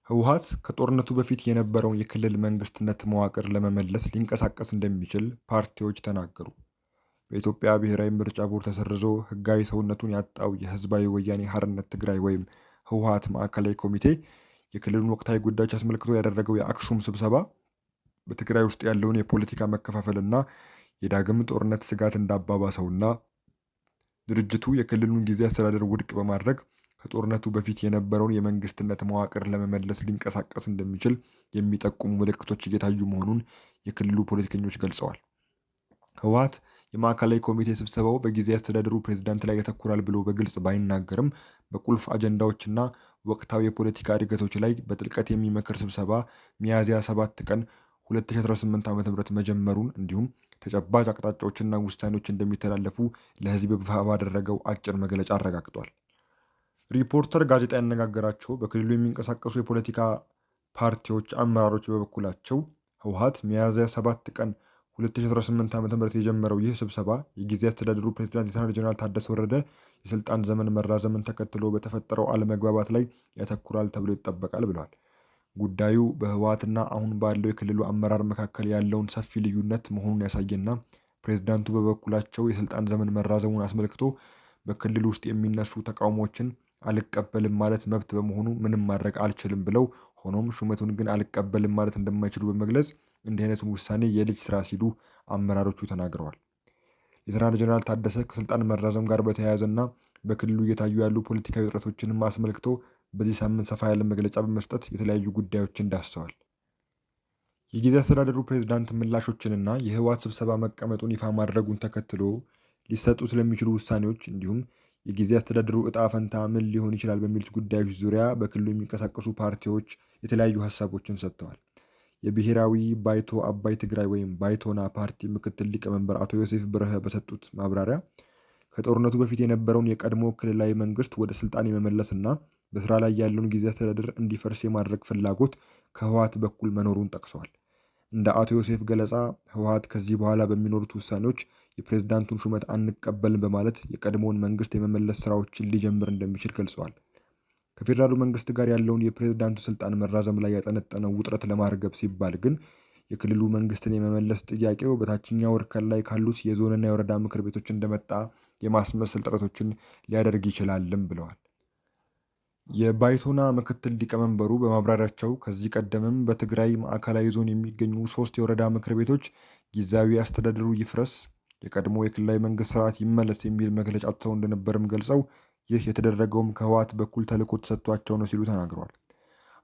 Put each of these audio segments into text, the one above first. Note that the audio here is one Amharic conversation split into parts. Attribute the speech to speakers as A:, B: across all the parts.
A: ህወሓት ከጦርነቱ በፊት የነበረውን የክልል መንግስትነት መዋቅር ለመመለስ ሊንቀሳቀስ እንደሚችል ፓርቲዎች ተናገሩ። በኢትዮጵያ ብሔራዊ ምርጫ ቦርድ ተሰርዞ ህጋዊ ሰውነቱን ያጣው የህዝባዊ ወያኔ ሓርነት ትግራይ ወይም ህወሓት ማዕከላዊ ኮሚቴ የክልሉን ወቅታዊ ጉዳዮች አስመልክቶ ያደረገው የአክሱም ስብሰባ በትግራይ ውስጥ ያለውን የፖለቲካ መከፋፈልና የዳግም ጦርነት ስጋት እንዳባባሰውና ድርጅቱ የክልሉን ጊዜ አስተዳደር ውድቅ በማድረግ ከጦርነቱ በፊት የነበረውን የመንግስትነት መዋቅር ለመመለስ ሊንቀሳቀስ እንደሚችል የሚጠቁሙ ምልክቶች እየታዩ መሆኑን የክልሉ ፖለቲከኞች ገልጸዋል። ህወሓት የማዕከላዊ ኮሚቴ ስብሰባው በጊዜ አስተዳደሩ ፕሬዝዳንት ላይ ያተኩራል ብሎ በግልጽ ባይናገርም በቁልፍ አጀንዳዎችና ወቅታዊ የፖለቲካ እድገቶች ላይ በጥልቀት የሚመክር ስብሰባ ሚያዝያ 7 ቀን 2018 ዓ.ም መጀመሩን እንዲሁም ተጨባጭ አቅጣጫዎችና ውሳኔዎች እንደሚተላለፉ ለህዝብ ይፋ ባደረገው አጭር መግለጫ አረጋግጧል። ሪፖርተር ጋዜጣ ያነጋገራቸው በክልሉ የሚንቀሳቀሱ የፖለቲካ ፓርቲዎች አመራሮች በበኩላቸው ህወሓት ሚያዝያ 7 ቀን 2018 ዓ.ም የጀመረው ይህ ስብሰባ የጊዜ አስተዳደሩ ፕሬዝዳንት ሌተናል ጄኔራል ታደሰ ወረደ የስልጣን ዘመን መራዘምን ተከትሎ በተፈጠረው አለመግባባት ላይ ያተኩራል ተብሎ ይጠበቃል ብለዋል። ጉዳዩ በህወሓትና አሁን ባለው የክልሉ አመራር መካከል ያለውን ሰፊ ልዩነት መሆኑን ያሳየና ፕሬዝዳንቱ በበኩላቸው የስልጣን ዘመን መራዘሙን አስመልክቶ በክልሉ ውስጥ የሚነሱ ተቃውሞዎችን አልቀበልም ማለት መብት በመሆኑ ምንም ማድረግ አልችልም ብለው ሆኖም ሹመቱን ግን አልቀበልም ማለት እንደማይችሉ በመግለጽ እንዲህ አይነቱን ውሳኔ የልጅ ስራ ሲሉ አመራሮቹ ተናግረዋል። ሌተናል ጄኔራል ታደሰ ከስልጣን መራዘም ጋር በተያያዘና በክልሉ እየታዩ ያሉ ፖለቲካዊ ውጥረቶችንም አስመልክቶ በዚህ ሳምንት ሰፋ ያለ መግለጫ በመስጠት የተለያዩ ጉዳዮችን ዳስሰዋል። የጊዜ አስተዳደሩ ፕሬዝዳንት ምላሾችንና የህወሓት ስብሰባ መቀመጡን ይፋ ማድረጉን ተከትሎ ሊሰጡ ስለሚችሉ ውሳኔዎች እንዲሁም የጊዜ አስተዳደሩ እጣ ፈንታ ምን ሊሆን ይችላል በሚሉት ጉዳዮች ዙሪያ በክልሉ የሚንቀሳቀሱ ፓርቲዎች የተለያዩ ሀሳቦችን ሰጥተዋል። የብሔራዊ ባይቶ አባይ ትግራይ ወይም ባይቶና ፓርቲ ምክትል ሊቀመንበር አቶ ዮሴፍ ብርሀ በሰጡት ማብራሪያ ከጦርነቱ በፊት የነበረውን የቀድሞ ክልላዊ መንግስት ወደ ስልጣን የመመለስና በስራ ላይ ያለውን ጊዜ አስተዳደር እንዲፈርስ የማድረግ ፍላጎት ከህወሓት በኩል መኖሩን ጠቅሰዋል። እንደ አቶ ዮሴፍ ገለጻ ህወሓት ከዚህ በኋላ በሚኖሩት ውሳኔዎች የፕሬዝዳንቱን ሹመት አንቀበልም በማለት የቀድሞውን መንግስት የመመለስ ስራዎችን ሊጀምር እንደሚችል ገልጸዋል። ከፌዴራሉ መንግስት ጋር ያለውን የፕሬዝዳንቱ ስልጣን መራዘም ላይ ያጠነጠነው ውጥረት ለማርገብ ሲባል ግን የክልሉ መንግስትን የመመለስ ጥያቄው በታችኛው እርከን ላይ ካሉት የዞንና የወረዳ ምክር ቤቶች እንደመጣ የማስመሰል ጥረቶችን ሊያደርግ ይችላልም ብለዋል። የባይቶና ምክትል ሊቀመንበሩ በማብራሪያቸው ከዚህ ቀደምም በትግራይ ማዕከላዊ ዞን የሚገኙ 3 የወረዳ ምክር ቤቶች ጊዜያዊ አስተዳደሩ ይፍረስ፣ የቀድሞ የክልላዊ መንግስት ስርዓት ይመለስ የሚል መግለጫ አውጥተው እንደነበርም ገልጸው ይህ የተደረገውም ከህወሓት በኩል ተልዕኮ ተሰጥቷቸው ነው ሲሉ ተናግረዋል።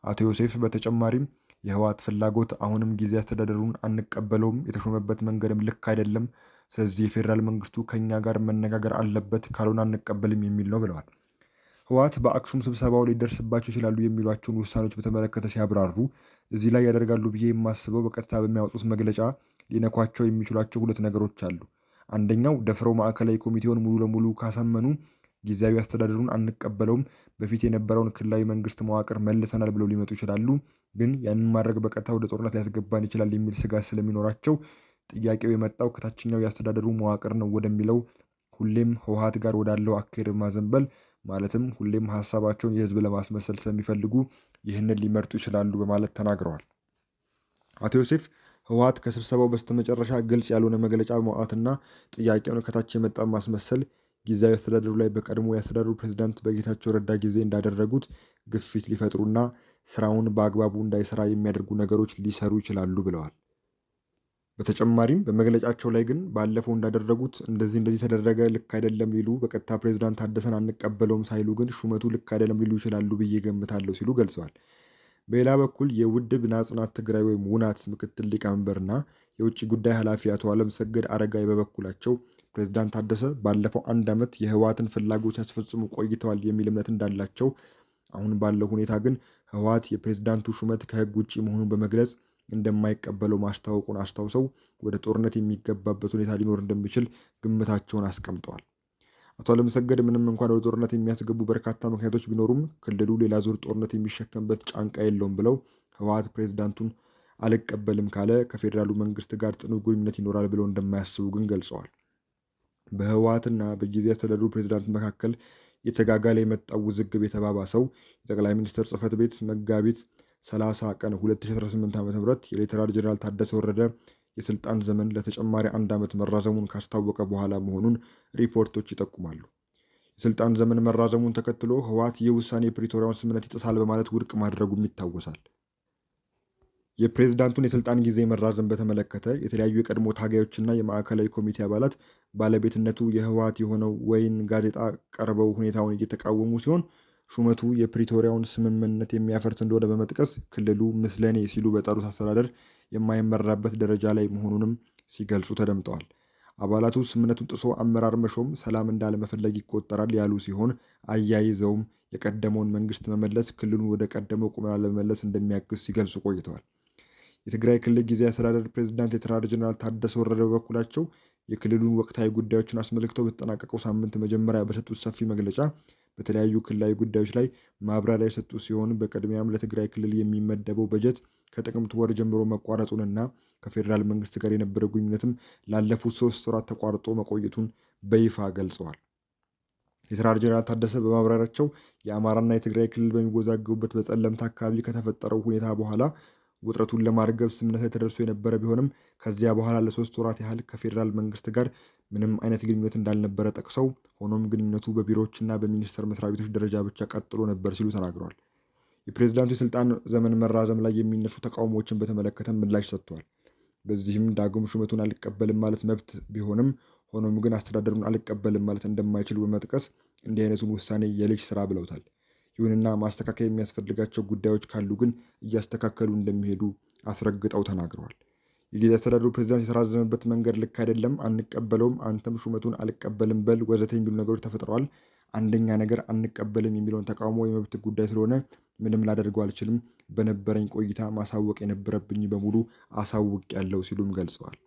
A: አቶ ዮሴፍ በተጨማሪም የህወሓት ፍላጎት አሁንም ጊዜ አስተዳደሩን አንቀበለውም፣ የተሾመበት መንገድም ልክ አይደለም፣ ስለዚህ የፌዴራል መንግስቱ ከኛ ጋር መነጋገር አለበት፣ ካልሆነ አንቀበልም የሚል ነው ብለዋል። ህወሓት በአክሱም ስብሰባው ሊደርስባቸው ይችላሉ የሚሏቸውን ውሳኔዎች በተመለከተ ሲያብራሩ እዚህ ላይ ያደርጋሉ ብዬ የማስበው በቀጥታ በሚያወጡት መግለጫ ሊነኳቸው የሚችሏቸው 2 ነገሮች አሉ። አንደኛው ደፍረው ማዕከላዊ ኮሚቴውን ሙሉ ለሙሉ ካሳመኑ ጊዜያዊ አስተዳደሩን አንቀበለውም፣ በፊት የነበረውን ክልላዊ መንግስት መዋቅር መልሰናል ብለው ሊመጡ ይችላሉ። ግን ያንን ማድረግ በቀጥታ ወደ ጦርነት ሊያስገባን ይችላል የሚል ስጋት ስለሚኖራቸው ጥያቄው የመጣው ከታችኛው የአስተዳደሩ መዋቅር ነው ወደሚለው ሁሌም ህወሓት ጋር ወዳለው አካሄድ ማዘንበል ማለትም ሁሌም ሀሳባቸውን የህዝብ ለማስመሰል ስለሚፈልጉ ይህንን ሊመርጡ ይችላሉ በማለት ተናግረዋል። አቶ ዮሴፍ ህወሓት ከስብሰባው በስተመጨረሻ ግልጽ ያልሆነ መግለጫ በማውጣትና ጥያቄውን ከታች የመጣ ማስመሰል ጊዜያዊ አስተዳደሩ ላይ በቀድሞ የአስተዳደሩ ፕሬዝዳንት በጌታቸው ረዳ ጊዜ እንዳደረጉት ግፊት ሊፈጥሩና ስራውን በአግባቡ እንዳይሰራ የሚያደርጉ ነገሮች ሊሰሩ ይችላሉ ብለዋል። በተጨማሪም በመግለጫቸው ላይ ግን ባለፈው እንዳደረጉት እንደዚህ ተደረገ ልክ አይደለም ሊሉ በቀጥታ ፕሬዝዳንት ታደሰን አንቀበለውም ሳይሉ ግን ሹመቱ ልክ አይደለም ሊሉ ይችላሉ ብዬ ገምታለሁ ሲሉ ገልጸዋል። በሌላ በኩል የውድብ ናጽናት ትግራይ ወይም ውናት ምክትል ሊቀመንበርና የውጭ ጉዳይ ኃላፊ አቶ አለምሰገድ አረጋይ በበኩላቸው ፕሬዝዳንት ታደሰ ባለፈው 1 ዓመት የህወሓትን ፍላጎት ሲያስፈጽሙ ቆይተዋል የሚል እምነት እንዳላቸው፣ አሁን ባለው ሁኔታ ግን ህወሓት የፕሬዝዳንቱ ሹመት ከህግ ውጭ መሆኑን በመግለጽ እንደማይቀበለው ማስታወቁን አስታውሰው ወደ ጦርነት የሚገባበት ሁኔታ ሊኖር እንደሚችል ግምታቸውን አስቀምጠዋል። አቶ አለምሰገድ ምንም እንኳን ወደ ጦርነት የሚያስገቡ በርካታ ምክንያቶች ቢኖሩም ክልሉ ሌላ ዙር ጦርነት የሚሸከምበት ጫንቃ የለውም ብለው ህወሓት ፕሬዝዳንቱን አልቀበልም ካለ ከፌዴራሉ መንግስት ጋር ጥኑ ግንኙነት ይኖራል ብለው እንደማያስቡ ግን ገልጸዋል። በህወሓትና በጊዜ አስተዳደሩ ፕሬዝዳንት መካከል የተጋጋለ የመጣው ውዝግብ የተባባሰው የጠቅላይ ሚኒስትር ጽህፈት ቤት መጋቢት 30 ቀን 2018 ዓ.ም የሌተናል ጄኔራል ታደሰ ወረደ የስልጣን ዘመን ለተጨማሪ 1 ዓመት መራዘሙን ካስታወቀ በኋላ መሆኑን ሪፖርቶች ይጠቁማሉ። የስልጣን ዘመን መራዘሙን ተከትሎ ህወሓት ይህ ውሳኔ የፕሪቶሪያውን ስምምነት ይጥሳል በማለት ውድቅ ማድረጉም ይታወሳል። የፕሬዝዳንቱን የስልጣን ጊዜ መራዘም በተመለከተ የተለያዩ የቀድሞ ታጋዮችና የማዕከላዊ ኮሚቴ አባላት ባለቤትነቱ የህወሓት የሆነው ወይን ጋዜጣ ቀርበው ሁኔታውን እየተቃወሙ ሲሆን ሹመቱ የፕሪቶሪያውን ስምምነት የሚያፈርስ እንደሆነ በመጥቀስ ክልሉ ምስለኔ ሲሉ በጠሩት አስተዳደር የማይመራበት ደረጃ ላይ መሆኑንም ሲገልጹ ተደምጠዋል። አባላቱ ስምምነቱን ጥሶ አመራር መሾም ሰላም እንዳለመፈለግ ይቆጠራል ያሉ ሲሆን አያይዘውም የቀደመውን መንግስት መመለስ ክልሉን ወደ ቀደመው ቁመና ለመመለስ እንደሚያግዝ ሲገልጹ ቆይተዋል። የትግራይ ክልል ጊዜያዊ አስተዳደር ፕሬዝዳንት ሌተናል ጄኔራል ታደሰ ወረደ በበኩላቸው የክልሉን ወቅታዊ ጉዳዮችን አስመልክተው በተጠናቀቀው ሳምንት መጀመሪያ በሰጡት ሰፊ መግለጫ በተለያዩ ክልላዊ ጉዳዮች ላይ ማብራሪያ የሰጡ ሲሆን በቅድሚያም ለትግራይ ክልል የሚመደበው በጀት ከጥቅምት ወር ጀምሮ መቋረጡንና ከፌዴራል መንግስት ጋር የነበረው ግንኙነትም ላለፉት 3 ወራት ተቋርጦ መቆየቱን በይፋ ገልጸዋል። ሌተናል ጄኔራል ታደሰ በማብራሪያቸው የአማራና የትግራይ ክልል በሚወዛገቡበት በጸለምታ አካባቢ ከተፈጠረው ሁኔታ በኋላ ውጥረቱን ለማርገብ ስምምነት ላይ ተደርሶ የነበረ ቢሆንም ከዚያ በኋላ ለ3 ወራት ያህል ከፌዴራል መንግስት ጋር ምንም አይነት ግንኙነት እንዳልነበረ ጠቅሰው ሆኖም ግንኙነቱ በቢሮዎችና በሚኒስቴር መስሪያ ቤቶች ደረጃ ብቻ ቀጥሎ ነበር ሲሉ ተናግረዋል። የፕሬዝዳንቱ የስልጣን ዘመን መራዘም ላይ የሚነሱ ተቃውሞዎችን በተመለከተ ምላሽ ሰጥተዋል። በዚህም ዳግም ሹመቱን አልቀበልም ማለት መብት ቢሆንም ሆኖም ግን አስተዳደሩን አልቀበልም ማለት እንደማይችል በመጥቀስ እንዲህ አይነቱን ውሳኔ የልጅ ስራ ብለውታል። ይሁንና ማስተካከያ የሚያስፈልጋቸው ጉዳዮች ካሉ ግን እያስተካከሉ እንደሚሄዱ አስረግጠው ተናግረዋል። የጊዜያዊ አስተዳደሩ ፕሬዝዳንት የተራዘመበት መንገድ ልክ አይደለም፣ አንቀበለውም፣ አንተም ሹመቱን አልቀበልም በል ወዘተ የሚሉ ነገሮች ተፈጥረዋል። አንደኛ ነገር አንቀበልም የሚለውን ተቃውሞ የመብት ጉዳይ ስለሆነ ምንም ላደርገው አልችልም። በነበረኝ ቆይታ ማሳወቅ የነበረብኝ በሙሉ አሳውቅ ያለው ሲሉም ገልጸዋል።